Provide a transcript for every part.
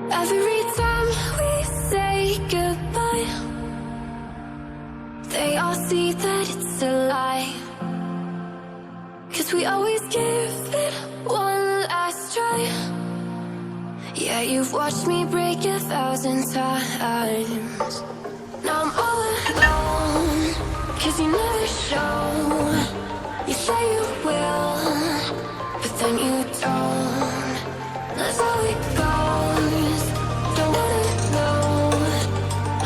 Every time we say goodbye, they all see that it's a lie. 'Cause we always give it one last try. Yeah, you've watched me break 1,000 times. Now I'm all alone, 'cause you never show. You say you will, but then you don't. That's how it goes. Don't wanna know.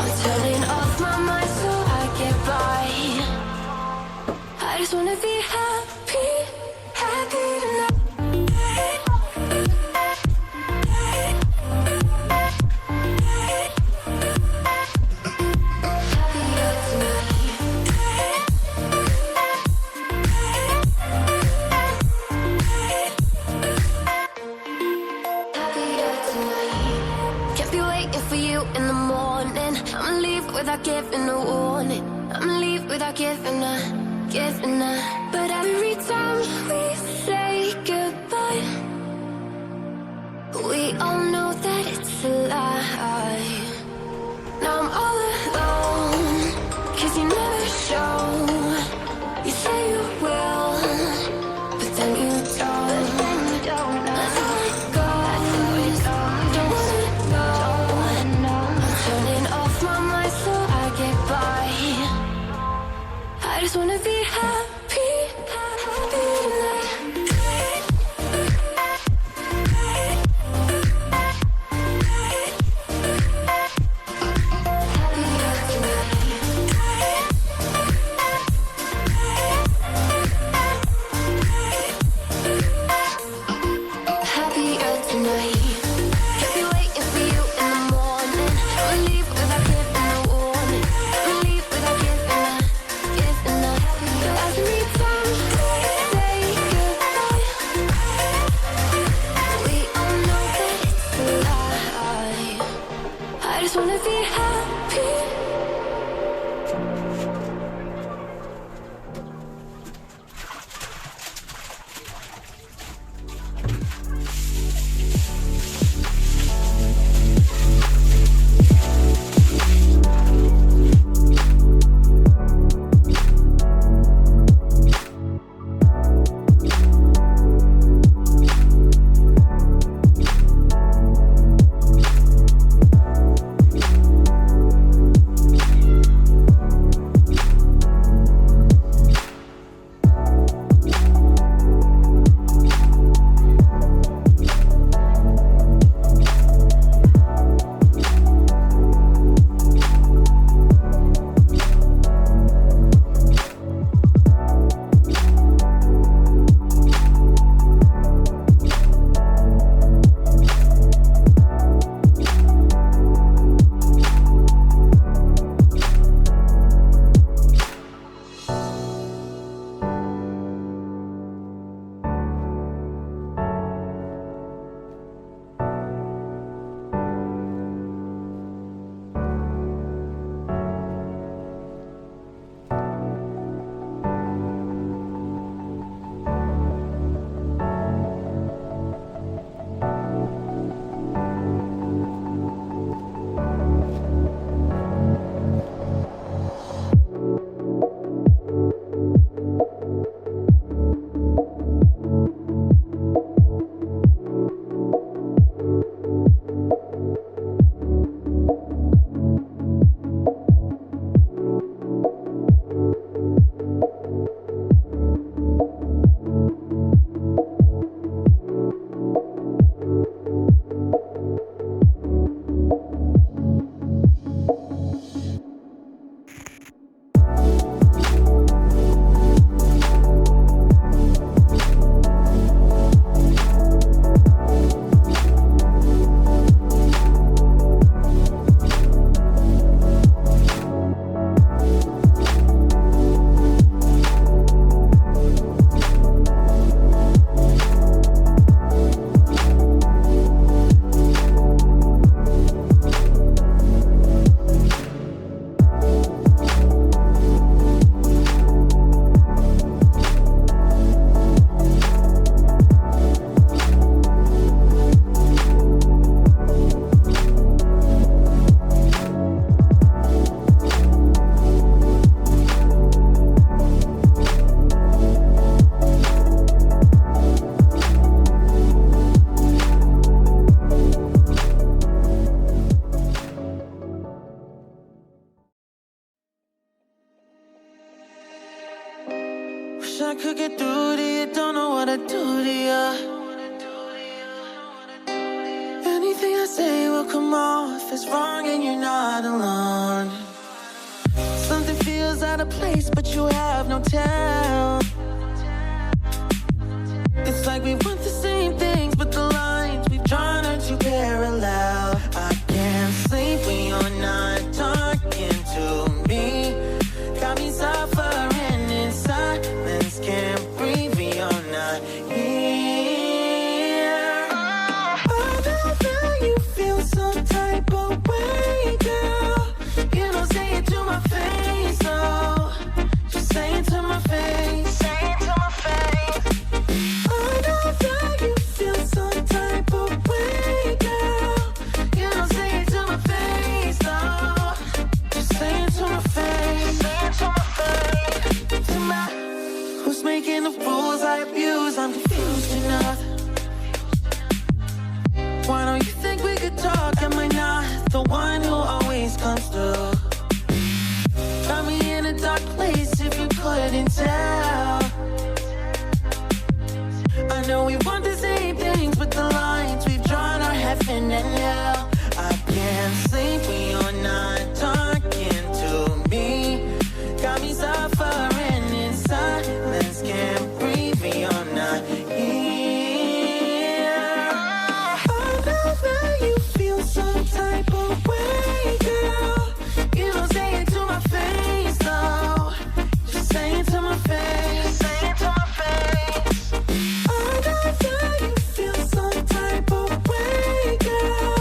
I'm turning off my mind so I get by. I just wanna be happy, happy tonight. Without giving a warning, I'ma leave without giving a. But every time we say goodbye, we all know that it's a lie. Now I'm all alone, 'cause you never show. You say you will, but then you don't. That's how it goes. Don't wanna know. I'm turning off my mind so I get by. I just wanna be happy, happy tonight. do to ya. Anything I say will come off as wrong and you're not alone. Something feels out of place but you have no tell. It's like we want the same things but the lines we've drawn are too parallel. I can't sleep when you're not talking to me. Got me suffering in silence, can't breathe when you're not here. Oh, now you feel some type of way, girl. You don't say it to my face, oh. Just say it to my face. Say it to my face. Oh, now you feel some type of way, girl. You don't say it to my face, oh. Just say it to my face. Say it to my face. To my, who's making the rules I abuse? I'm confused enough. Why don't you think we could talk? Am I not the one who always comes through? Got me in a dark place if you couldn't tell. I know we want the same things, but the lines we've drawn are heaven and hell. I can't sleep when you're not talking to me. Got me suffering in silence, can't breathe when you're not here. Oh, now you feel some type of way, girl. You don't say it to my face, though. Just say it to my face. Say it to my face. Oh, now you feel some type of way, girl.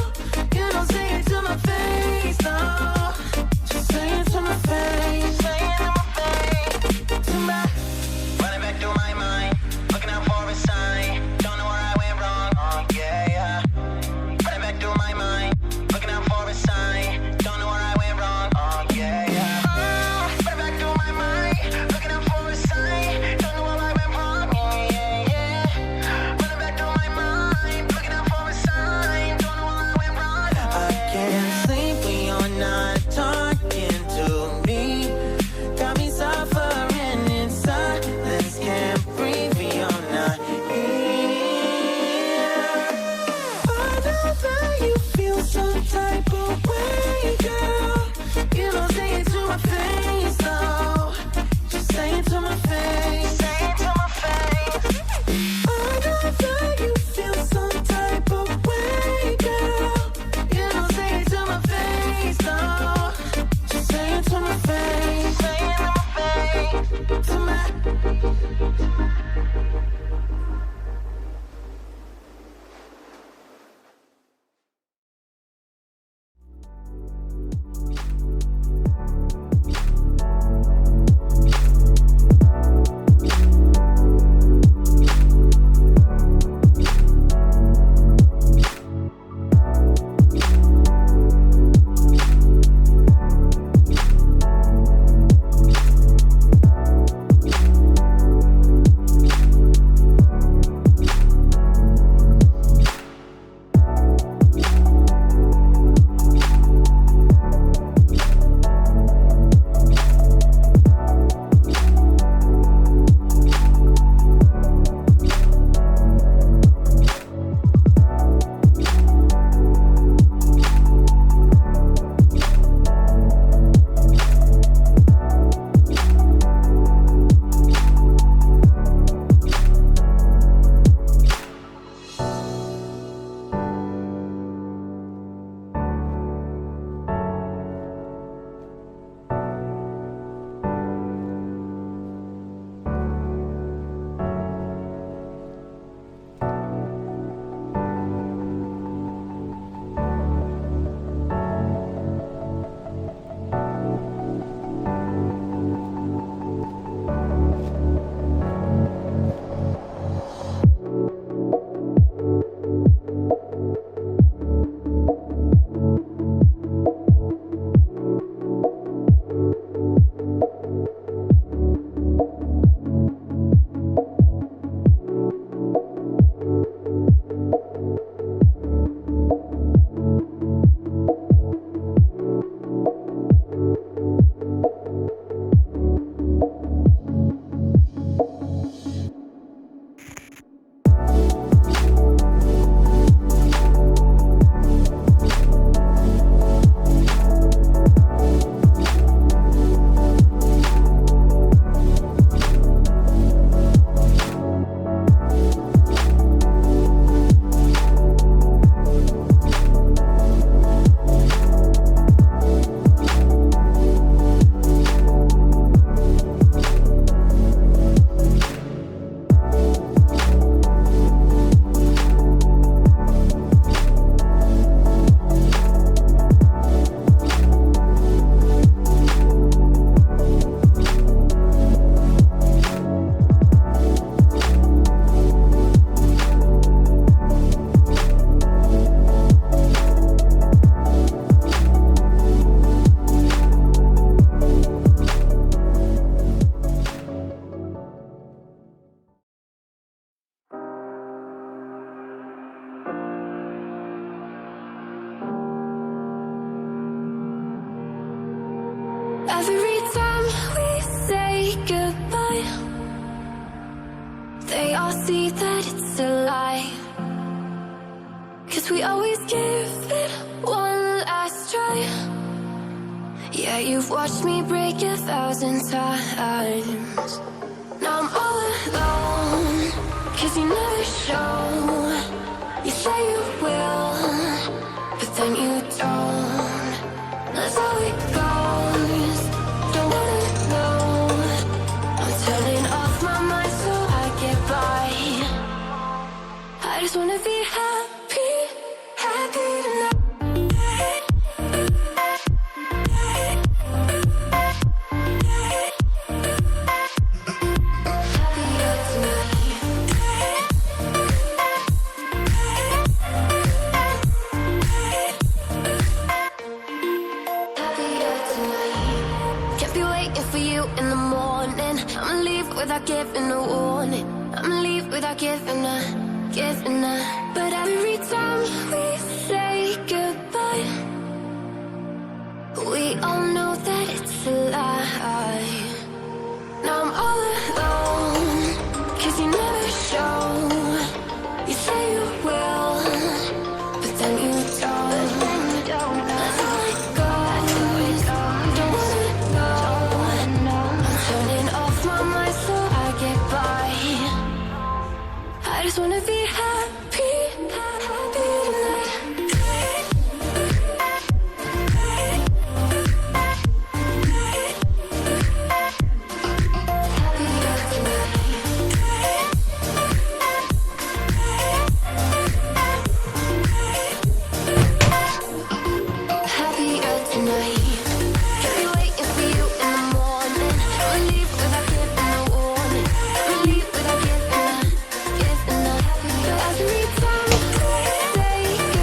see that it's a lie. 'Cause we always give it one last try. Yeah, you've watched me break 1,000 times. Now I'm all alone, 'cause you never show. You say you will, but then you don't. That's how it goes. Don't wanna know. I'm turning off my mind so I get by. I just wanna be happy, happy tonight. Without giving a warning, I'ma leave without giving a. But every time we say goodbye, we all know that it's a lie. Now I'm all alone, 'cause you never show. You say you will, but then you don't. That's how it goes. Don't wanna know. I'm turning off my mind so I get by. I just wanna be happy, happy tonight. Happier tonight. Can't be waiting for you in the morning. I'ma leave without giving a warning. I'ma leave without giving a. But every time we say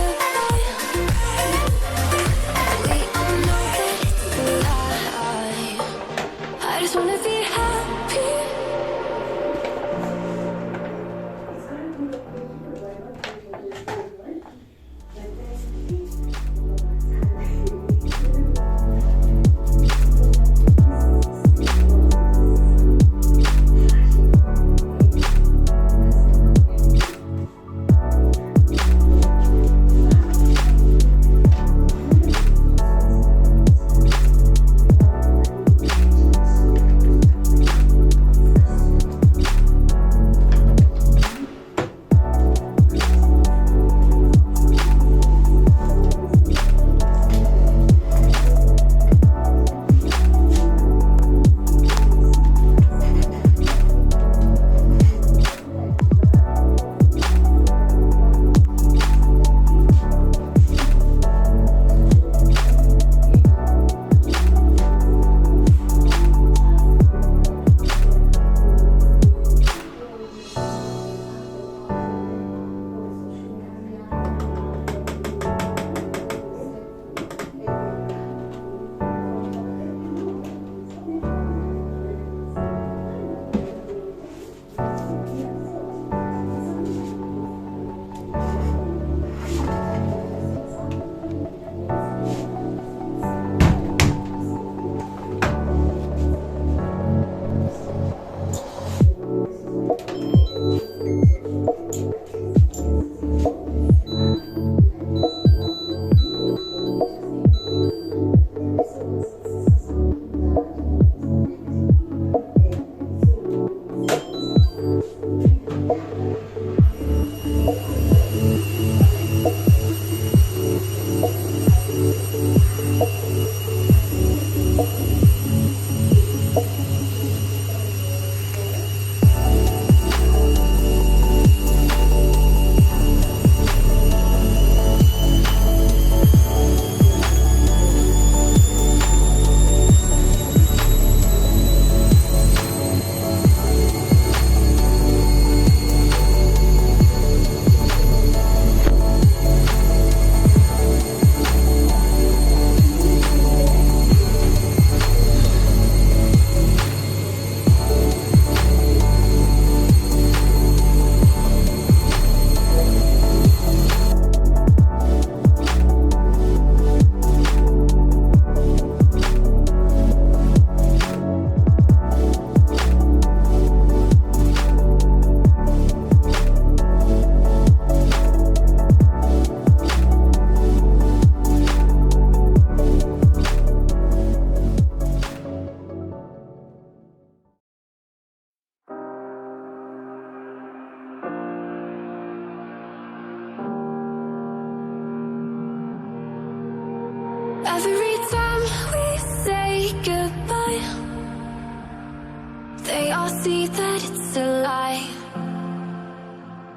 they all see that it's a lie.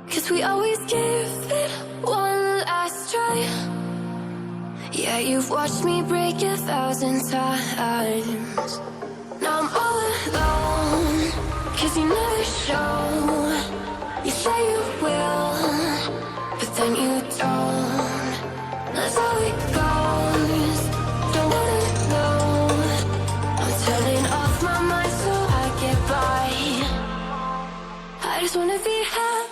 'Cause we always give it one last try. Yeah, you've watched me break 1,000 times. Now I'm all alone, 'cause you never show. You say you will, but then you don't. That's how it goes. Don't wanna know. I'm turning off my mind so I get by. I just wanna be happy.